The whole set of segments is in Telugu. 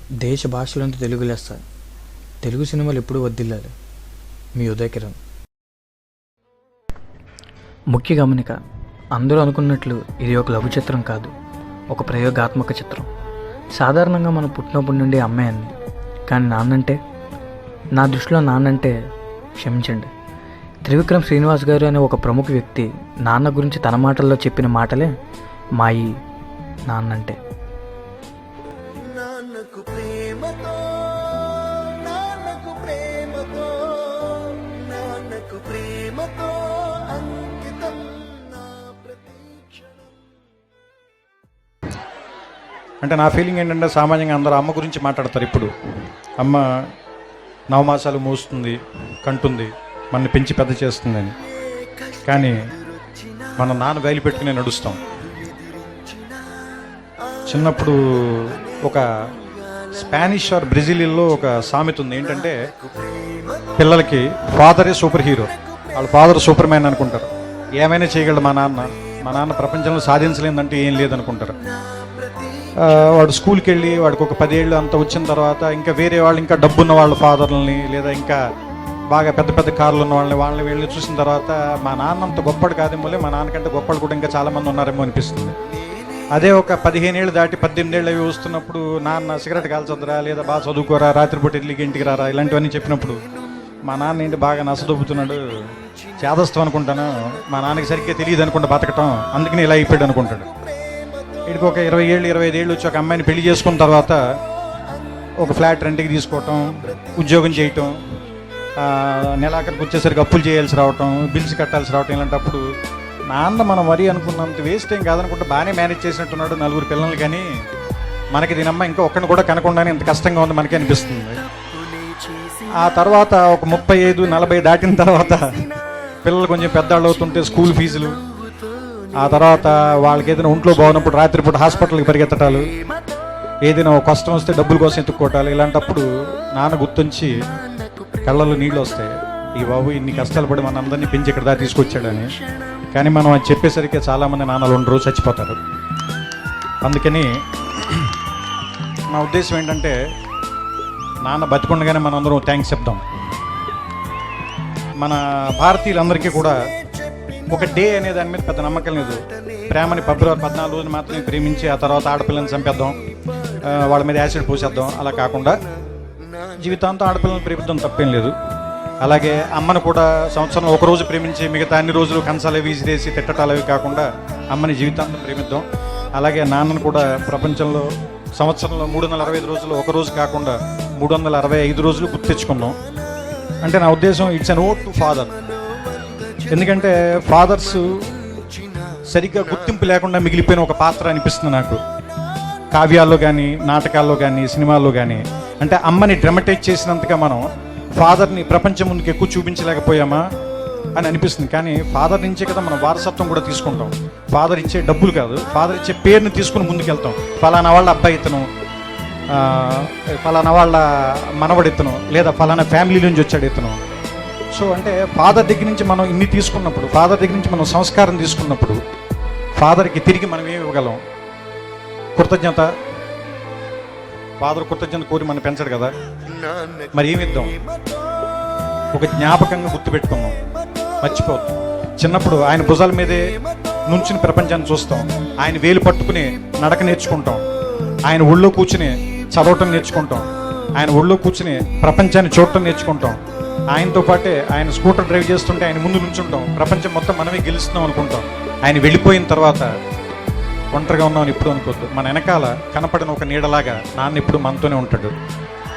దేశ భాషలంతా తెలుగు లెస్స. తెలుగు సినిమాలు ఎప్పుడూ వర్ధిల్లాలి. మీ ఉదయ్ కిరణ్. ముఖ్య గమనిక, అందరూ అనుకున్నట్లు ఇది ఒక లఘు చిత్రం కాదు, ఒక ప్రయోగాత్మక చిత్రం. సాధారణంగా మనం పుట్టినప్పటి నుండి అమ్మాయి అంది, కానీ నాన్నంటే, నా దృష్టిలో నాన్నంటే, క్షమించండి, త్రివిక్రమ్ శ్రీనివాస్ గారు అనే ఒక ప్రముఖ వ్యక్తి నాన్న గురించి తన మాటల్లో చెప్పిన మాటలే మాయి నాన్నంటే. అంటే నా ఫీలింగ్ ఏంటంటే, సామాన్యంగా అందరూ అమ్మ గురించి మాట్లాడతారు. ఇప్పుడు అమ్మ నవమాసాలు మోస్తుంది, కంటుంది, మనని పెంచి పెద్ద చేస్తుందని. కానీ మన నాన్న వేలు పెట్టుకునే నడుస్తాం. చిన్నప్పుడు ఒక స్పానిష్ ఆర్ బ్రెజిలియన్లో ఒక సామెత ఉంది, ఏంటంటే పిల్లలకి ఫాదరే సూపర్ హీరో, వాళ్ళ ఫాదర్ సూపర్ మ్యాన్ అనుకుంటారు. ఏమైనా చేయగలడు మా నాన్న ప్రపంచంలో సాధించలేదంటే ఏం లేదనుకుంటారు. వాడు స్కూల్కి వెళ్ళి వాడికి ఒక 10 ఏళ్ళు అంత వచ్చిన తర్వాత ఇంకా వేరే వాళ్ళు, ఇంకా డబ్బున్న వాళ్ళ ఫాదర్లని, లేదా ఇంకా బాగా పెద్ద పెద్ద కార్లు ఉన్న వాళ్ళని వెళ్ళి చూసిన తర్వాత మా నాన్న అంత గొప్పడు కాదేమో, మా నాన్నకంటే గొప్పడు కూడా ఇంకా చాలామంది ఉన్నారేమో అనిపిస్తుంది. అదే ఒక 15 ఏళ్ళు దాటి 18 ఏళ్ళు అవి వస్తున్నప్పుడు, నాన్న సిగరెట్ కాల్చొద్దురా, లేదా బాగా చదువుకోరా, రాత్రిపూట ఇడ్లీకి ఇంటికి రారా, ఇలాంటివన్నీ చెప్పినప్పుడు మా నాన్న ఏంటి బాగా నసదొబ్బుతున్నాడు, చేదస్తాం అనుకుంటాను, మా నాన్నకి సరిగ్గా తెలియదు అనుకుంటా బతకటం, అందుకని ఇలా అయిపోయాడు అనుకుంటాడు. వీడికి ఒక 20 ఏళ్ళు 25 ఏళ్ళు వచ్చి ఒక అమ్మాయిని పెళ్లి చేసుకున్న తర్వాత ఒక ఫ్లాట్ రెంట్కి తీసుకోవటం, ఉద్యోగం చేయటం, నెలాఖరికి వచ్చేసరికి అప్పులు చేయాల్సి రావటం, బిల్స్ కట్టాల్సి రావటం, ఇలాంటప్పుడు నాన్న మనం మరీ అనుకున్నంత వేస్ట్ ఏం కాదనుకుంటే బాగానే మేనేజ్ చేసినట్టున్నాడు 4 పిల్లలు. కానీ మనకి దీనమ్మ ఇంకా ఒక్కడిని కూడా కనకుండానే ఇంత కష్టంగా ఉంది మనకి అనిపిస్తుంది. ఆ తర్వాత ఒక 35-40 దాటిన తర్వాత పిల్లలు కొంచెం పెద్దవాళ్ళు అవుతుంటే స్కూల్ ఫీజులు, ఆ తర్వాత వాళ్ళకి ఏదైనా ఒంట్లో బాగున్నప్పుడు రాత్రిపూట హాస్పిటల్కి పరిగెత్తటాలు, ఏదైనా ఒక కష్టం వస్తే డబ్బుల కోసం ఎత్తుక్కోవటాలు, ఇలాంటప్పుడు నాన్న గుర్తుంచి కళ్ళల్లో నీళ్ళు వస్తాయి. ఈ బాబు ఇన్ని కష్టాలు పడి మన అందరినీ పెంచి ఇక్కడ దాకా తీసుకొచ్చాడని. కానీ మనం అది చెప్పేసరికి చాలామంది నాన్నలు 2 రోజులు చచ్చిపోతారు. అందుకని నా ఉద్దేశం ఏంటంటే, నాన్న బతికుండగానే మనం అందరం థ్యాంక్స్ చెప్దాం. మన భారతీయులందరికీ కూడా ఒక డే అనే దాని మీద పెద్ద నమ్మకం లేదు. ప్రేమని ఫిబ్రవరి 14 రోజులు మాత్రమే ప్రేమించి ఆ తర్వాత ఆడపిల్లని చంపేద్దాం, వాళ్ళ మీద యాసిడ్ పోసేద్దాం, అలా కాకుండా జీవితాంతం ఆడపిల్లని ప్రేమిద్దాం, తప్పేం లేదు. అలాగే అమ్మను కూడా సంవత్సరంలో ఒక రోజు ప్రేమించి మిగతా అన్ని రోజులు కంచాలు విసిరేసి తిట్టటాలు అవి కాకుండా అమ్మని జీవితాంతం ప్రేమిద్దాం. అలాగే నాన్నను కూడా ప్రపంచంలో సంవత్సరంలో 365 రోజులు ఒక రోజు కాకుండా 365 రోజులు గుర్తు తెచ్చుకుందాం. అంటే నా ఉద్దేశం, it's an vote to father. ఎందుకంటే ఫాదర్స్ సరిగ్గా గుర్తింపు లేకుండా మిగిలిపోయిన ఒక పాత్ర అనిపిస్తుంది నాకు, కావ్యాల్లో కానీ, నాటకాల్లో కానీ, సినిమాల్లో కానీ. అంటే అమ్మని డ్రమటైజ్ చేసినంతగా మనం ఫాదర్ని ప్రపంచం ముందుకు ఎక్కువ చూపించలేకపోయామా అని అనిపిస్తుంది. కానీ ఫాదర్ నుంచే కదా మనం వారసత్వం కూడా తీసుకుంటాం. ఫాదర్ ఇచ్చే డబ్బులు కాదు, ఫాదర్ ఇచ్చే పేరుని తీసుకుని ముందుకెళ్తాం. ఫలానా వాళ్ళ అబ్బాయి ఇతను, ఫలానా వాళ్ళ మనవడు ఇతను, లేదా ఫలానా ఫ్యామిలీ నుంచి వచ్చాడు ఇతను. సో అంటే ఫాదర్ దగ్గర నుంచి మనం ఇన్ని తీసుకున్నప్పుడు, ఫాదర్ దగ్గర నుంచి మనం సంస్కారం తీసుకున్నప్పుడు, ఫాదర్కి తిరిగి మనం ఏమి ఇవ్వగలం? కృతజ్ఞత. ఫాదర్ కృతజ్ఞత కోరి మనం పెంచడు కదా, మరి ఏమి ఇద్దాం? ఒక జ్ఞాపకంగా గుర్తుపెట్టుకుందాం, మర్చిపోద్దాం. చిన్నప్పుడు ఆయన భుజాల మీదే నుంచుని ప్రపంచాన్ని చూస్తాం, ఆయన వేలు పట్టుకుని నడక నేర్చుకుంటాం, ఆయన ఒళ్ళో కూర్చుని చదవటం నేర్చుకుంటాం, ఆయన ఒళ్ళో కూర్చుని ప్రపంచాన్ని చూడటం నేర్చుకుంటాం. ఆయనతో పాటే ఆయన స్కూటర్ డ్రైవ్ చేస్తుంటే ఆయన ముందు నుంచుంటాం, ప్రపంచం మొత్తం మనమే గెలుస్తున్నాం అనుకుంటాం. ఆయన వెళ్ళిపోయిన తర్వాత ఒంటరిగా ఉన్నామని ఎప్పుడు అనుకోవద్దు. మన వెనకాల కనపడిన ఒక నీడలాగా నాన్న ఎప్పుడు మనతోనే ఉంటాడు.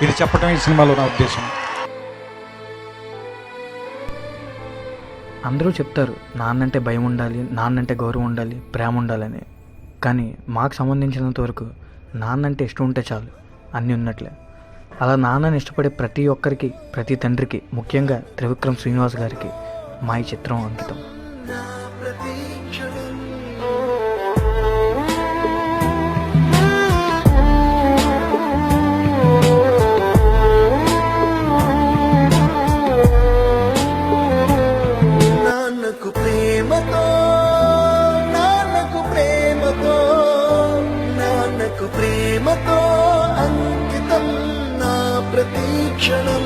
ఇది చెప్పడం ఈ సినిమాలో నా ఉద్దేశం. అందరూ చెప్తారు నాన్నంటే భయం ఉండాలి, నాన్నంటే గౌరవం ఉండాలి, ప్రేమ ఉండాలని. కానీ మాకు సంబంధించినంత వరకు నాన్నంటే ఇష్టం ఉంటే చాలు, అన్నీ ఉన్నట్లే. అలా నాన్నని ఇష్టపడే ప్రతి ఒక్కరికి, ప్రతి తండ్రికి, ముఖ్యంగా త్రివిక్రమ్ శ్రీనివాస్ గారికి మా ఈ చిత్రం అంకితం. ప్రేమతో అంకితం ప్రతి క్షణం